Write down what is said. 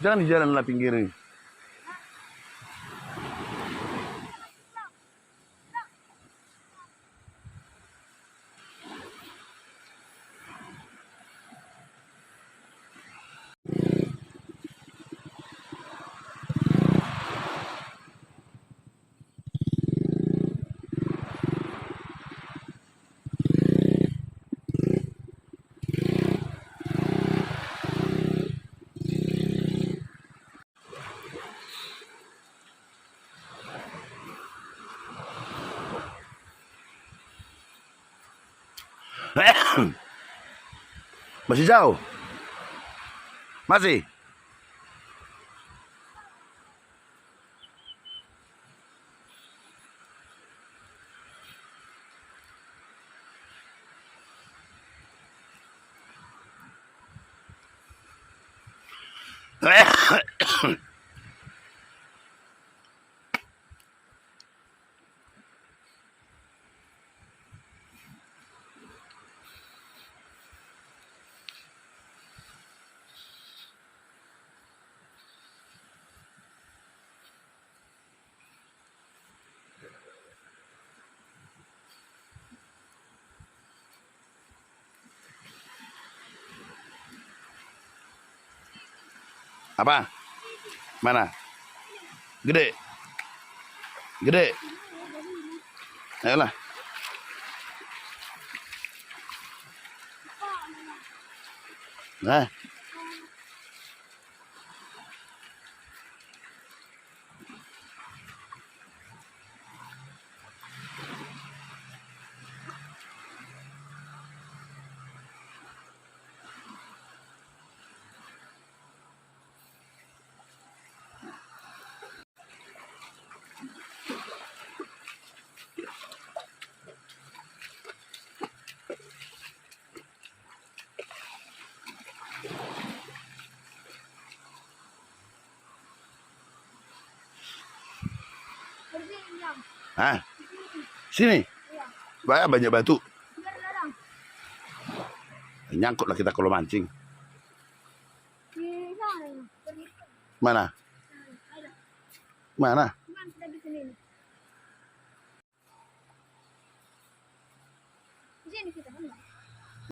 Jangan di jalan lah pinggir ini. Masih jauh? Masih? Apa? Mana? Gede? Gede? Ayolah. Nah. Hah? Sini. Banyak batu. Nyangkut lah kita kalau mancing. Mana? Mana? Sini kita